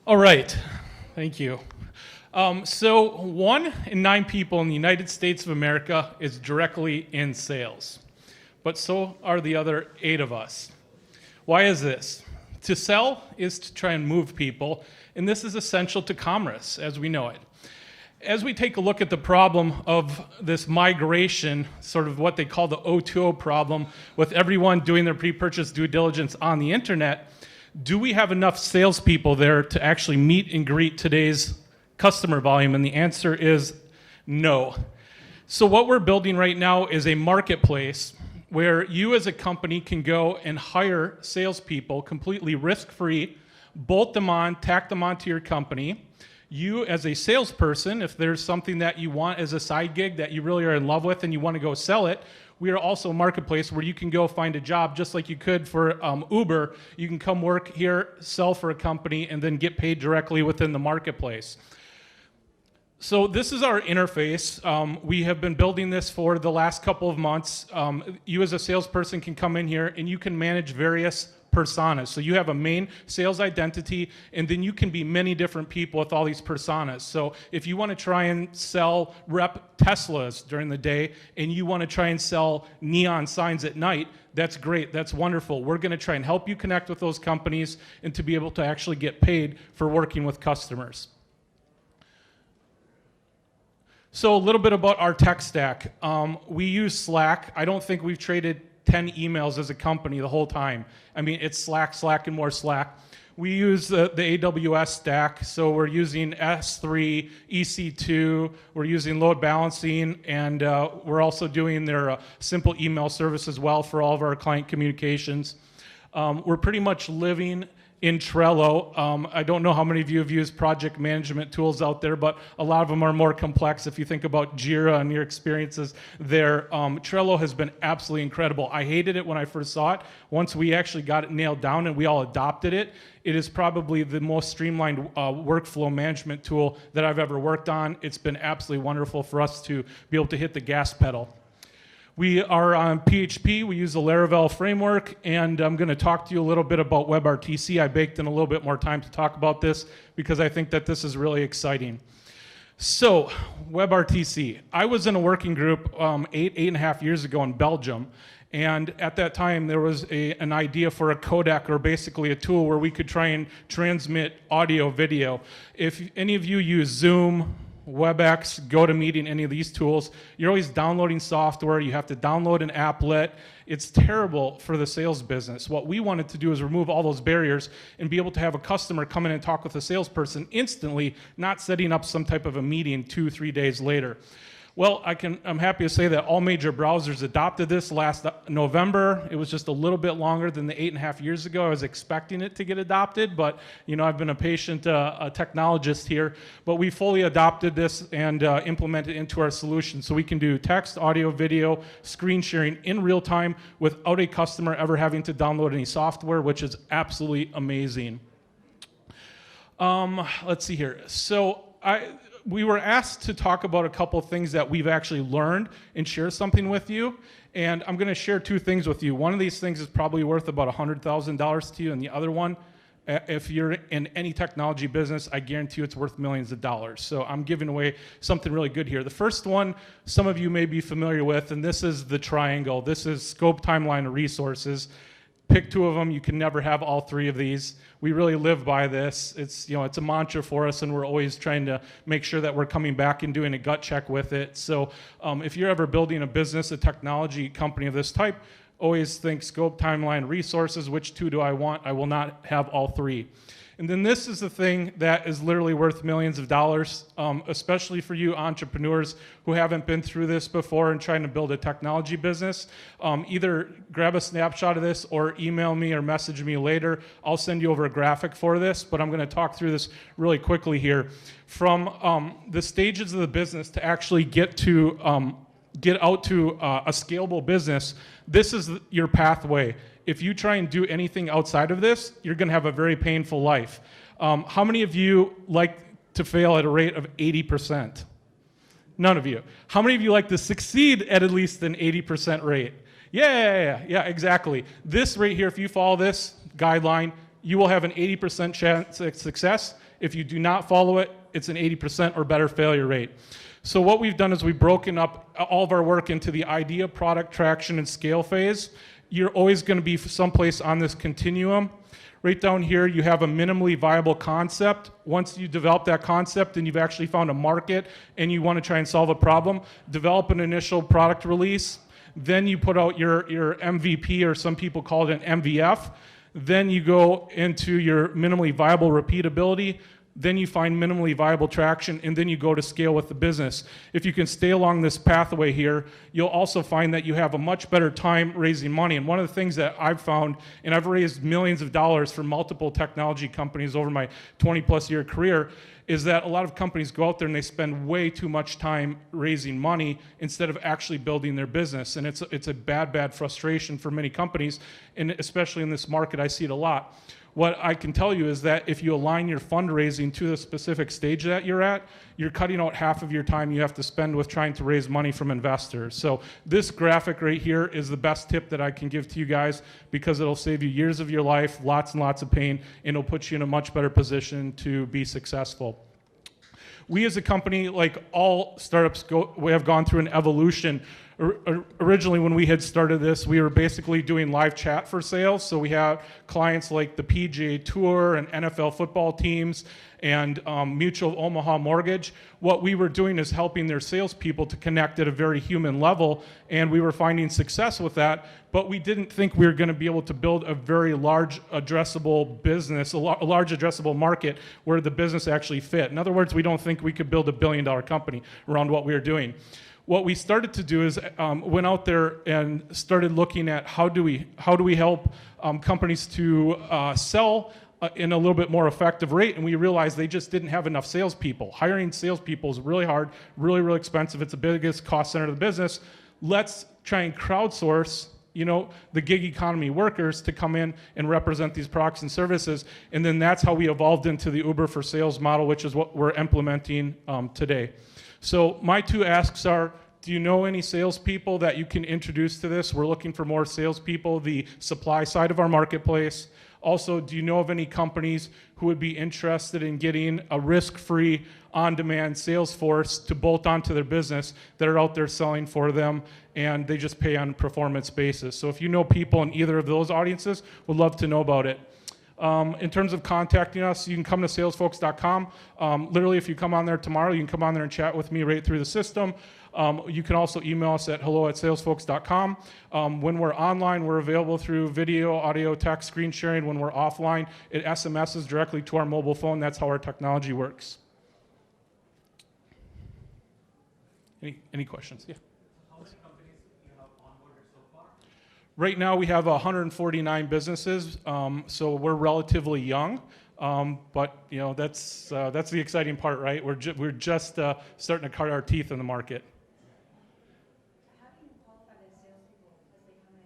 All right, thank you. So 1 in 9 people in the United States of America is directly in sales, but so are the other 8 of us. Why is this? To sell is to try and move people, and this is essential to commerce as we know it. As we take a look at the problem of this migration, sort of what they call the O2O problem, with everyone doing their pre-purchase due diligence on the internet, do we have enough salespeople there to actually meet and greet today's customer volume? And the answer is no. So what we're building right now is a marketplace where you as a company can go and hire salespeople completely risk-free, bolt them on, tack them onto your company. You as a salesperson, if there's something that you want as a side gig that you really are in love with and you want to go sell it, we are also a marketplace where you can go find a job just like you could for Uber. You can come work here, sell for a company, and then get paid directly within the marketplace. So this is our interface. We have been building this for the last couple of months. You as a salesperson can come in here and you can manage various personas. So you have a main sales identity, and then you can be many different people with all these personas. So if you want to try and sell rep Teslas during the day, and you want to try and sell neon signs at night, that's great, that's wonderful. We're going to try and help you connect with those companies and to be able to actually get paid for working with customers. So a little bit about our tech stack. We use Slack. I don't think we've traded 10 emails as a company the whole time. I mean, it's Slack, Slack, and more Slack. We use the AWS stack, so we're using S3, EC2, we're using load balancing, and we're also doing their simple email service as well for all of our client communications. We're pretty much living in Trello. I don't know how many of you have used project management tools out there, but a lot of them are more complex. If you think about Jira and your experiences there, Trello has been absolutely incredible. I hated it when I first saw it. Once we actually got it nailed down and we all adopted it, it is probably the most streamlined workflow management tool that I've ever worked on. It's been absolutely wonderful for us to be able to hit the gas pedal. We are on PHP, we use the Laravel framework, and I'm going to talk to you a little bit about WebRTC. I baked in a little bit more time to talk about this because I think that this is really exciting. So, WebRTC. I was in a working group 8.5 years ago in Belgium, and at that time there was an idea for a codec, or basically a tool where we could try and transmit audio, video. If any of you use Zoom, WebEx, GoToMeeting, any of these tools, you're always downloading software, you have to download an applet. It's terrible for the sales business. What we wanted to do is remove all those barriers and be able to have a customer come in and talk with a salesperson instantly, not setting up some type of a meeting 2-3 days later. Well, I'm happy to say that all major browsers adopted this last November. It was just a little bit longer than the 8.5 years ago. I was expecting it to get adopted, but I've been a patient technologist here. But we fully adopted this and implemented it into our solution. So we can do text, audio, video, screen sharing in real time without a customer ever having to download any software, which is absolutely amazing. Let's see here. So we were asked to talk about a couple of things that we've actually learned and share something with you. And I'm going to share 2 things with you. One of these things is probably worth about $100,000 to you, and the other one, if you're in any technology business, I guarantee you it's worth millions of dollars. So I'm giving away something really good here. The first one, some of you may be familiar with, and this is the triangle. This is scope, timeline, and resources. Pick 2 of them. You can never have all 3 of these. We really live by this. It's a mantra for us, and we're always trying to make sure that we're coming back and doing a gut check with it. So if you're ever building a business, a technology company of this type, always think scope, timeline, resources. Which 2 do I want? I will not have all 3. And then this is the thing that is literally worth millions of dollars, especially for you entrepreneurs who haven't been through this before and trying to build a technology business. Either grab a snapshot of this or email me or message me later. I'll send you over a graphic for this, but I'm going to talk through this really quickly here. From the stages of the business to actually get out to a scalable business, this is your pathway. If you try and do anything outside of this, you're going to have a very painful life. How many of you like to fail at a rate of 80%? None of you. How many of you like to succeed at least an 80% rate? Yeah, exactly. This right here, if you follow this guideline, you will have an 80% chance of success If you do not follow it, it's an 80% or better failure rate. So what we've done is we've broken up all of our work into the idea, product, traction, and scale phase. You're always going to be someplace on this continuum. Right down here, you have a minimally viable concept. Once you develop that concept and you've actually found a market and you want to try and solve a problem, develop an initial product release. Then you put out your MVP, or some people call it an MVF. Then you go into your minimally viable repeatability. Then you find minimally viable traction, and then you go to scale with the business. If you can stay along this pathway here, you'll also find that you have a much better time raising money. And one of the things that I've found, and I've raised millions of dollars for multiple technology companies over my 20-plus year career, is that a lot of companies go out there and they spend way too much time raising money instead of actually building their business. And it's a bad frustration for many companies, and especially in this market, I see it a lot. What I can tell you is that if you align your fundraising to the specific stage that you're at, you're cutting out half of your time you have to spend with trying to raise money from investors. So this graphic right here is the best tip that I can give to you guys, because it'll save you years of your life, lots and lots of pain, and it'll put you in a much better position to be successful. We as a company, like all startups, we have gone through an evolution. Originally, when we had started this, we were basically doing live chat for sales. So we had clients like the PGA Tour and NFL football teams and Mutual Omaha Mortgage. What we were doing is helping their salespeople to connect at a very human level, and we were finding success with that. But we didn't think we were going to be able to build a very large addressable business, a large addressable market where the business actually fit. In other words, we don't think we could build a billion-dollar company around what we were doing. What we started to do is went out there and started looking at how do we help companies to sell in a little bit more effective rate, and we realized they just didn't have enough salespeople. Hiring salespeople is really hard, really expensive. It's the biggest cost center of the business. Let's try and crowdsource, the gig economy workers to come in and represent these products and services, and then that's how we evolved into the Uber for Sales model, which is what we're implementing today. So my two asks are, do you know any salespeople that you can introduce to this? We're looking for more salespeople, the supply side of our marketplace. Also, do you know of any companies who would be interested in getting a risk-free, on-demand sales force to bolt onto their business that are out there selling for them, and they just pay on a performance basis? So if you know people in either of those audiences, we'd love to know about it. In terms of contacting us, you can come to salesfolks.com. Literally, if you come on there tomorrow, you can come on there and chat with me right through the system. You can also email us at hello@salesfolks.com. When we're online, we're available through video, audio, text, screen sharing. When we're offline, it SMSs directly to our mobile phone. That's how our technology works. Any questions? Yeah. Right now we have 149 businesses, so we're relatively young, but that's the exciting part, right? We're just starting to cut our teeth in the market. How do you qualify the salespeople as they come in?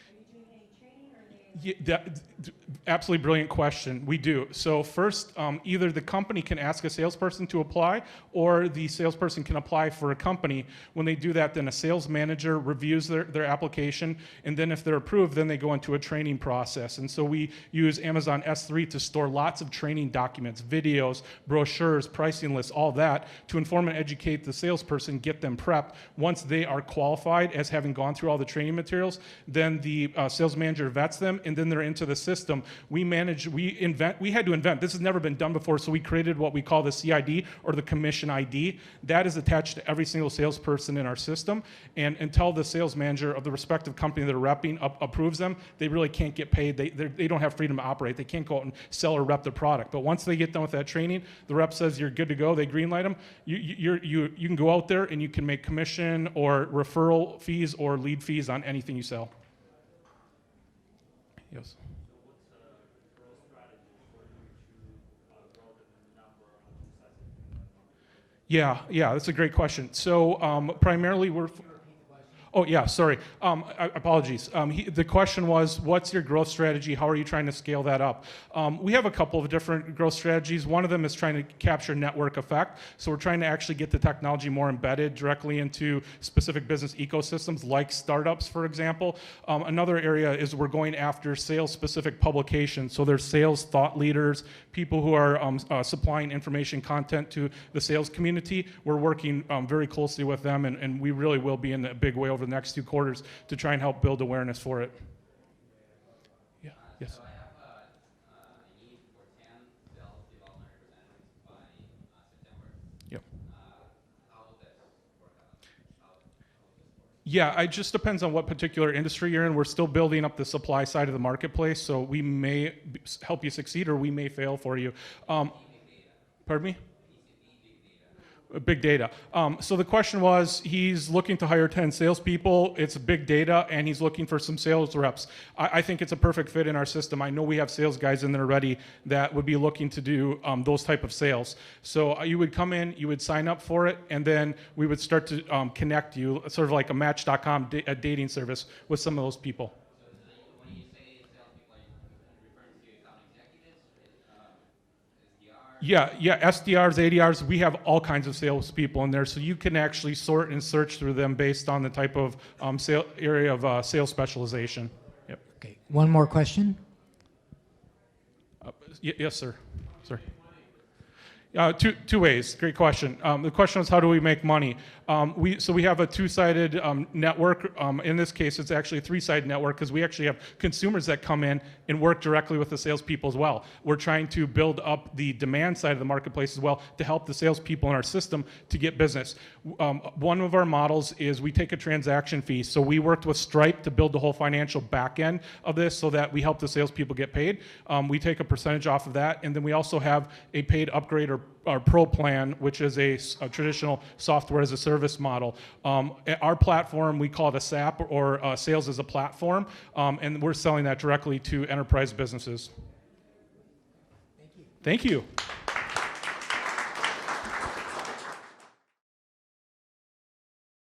Are you doing any training, or are they? Absolutely brilliant question. We do. So first, either the company can ask a salesperson to apply, or the salesperson can apply for a company. When they do that, then a sales manager reviews their application, and then if they're approved, then they go into a training process. And so we use Amazon S3 to store lots of training documents, videos, brochures, pricing lists, all that, to inform and educate the salesperson, get them prepped. Once they are qualified as having gone through all the training materials, then the sales manager vets them, and then they're into the system. We had to invent, this has never been done before, so we created what we call the CID, or the commission ID. That is attached to every single salesperson in our system, and until the sales manager of the respective company that are repping approves them, they really can't get paid. They don't have freedom to operate. They can't go out and sell or rep the product. But once they get done with that training, the rep says you're good to go, they greenlight them, you can go out there and you can make commission or referral fees or lead fees on anything you sell. Yes. Yeah, that's a great question. So primarily Oh, yeah, sorry. Apologies. The question was, what's your growth strategy? How are you trying to scale that up? We have a couple of different growth strategies. One of them is trying to capture network effect. So we're trying to actually get the technology more embedded directly into specific business ecosystems, like startups, for example. Another area is we're going after sales-specific publications. So there's sales thought leaders, people who are supplying information content to the sales community. We're working very closely with them, and we really will be in a big way over the next 2 quarters to try and help build awareness for it. Yeah. Yes. So I have a need for 10 sales development representatives by September. Yep. How will this work out? How will this work? Yeah, it just depends on what particular industry you're in. We're still building up the supply side of the marketplace, so we may help you succeed or we may fail for you. Pardon me? Big data. So the question was, he's looking to hire 10 salespeople. It's big data, and he's looking for some sales reps. I think it's a perfect fit in our system. I know we have sales guys in there already that would be looking to do those type of sales. So you would come in, you would sign up for it, and then we would start to connect you, sort of like a Match.com a dating service with some of those people. When you say salespeople, are you referring to account executives, SDRs? Yeah, SDRs, ADRs, we have all kinds of salespeople in there, so you can actually sort and search through them based on the type of area of sales specialization. Yep. Okay, one more question. Yes, sir. Sir. Two ways. Great question. The question is, how do we make money? We have a 2-sided network. In this case, it's actually a 3-sided network because we actually have consumers that come in and work directly with the salespeople as well. We're trying to build up the demand side of the marketplace as well to help the salespeople in our system to get business. One of our models is we take a transaction fee. So we worked with Stripe to build the whole financial back end of this so that we help the salespeople get paid. We take a percentage off of that, and then we also have a paid upgrade or our Pro plan, which is a traditional software as a service model. Our platform, we call it a SAP, or Sales as a Platform, and we're selling that directly to enterprise businesses. Thank you. Thank you.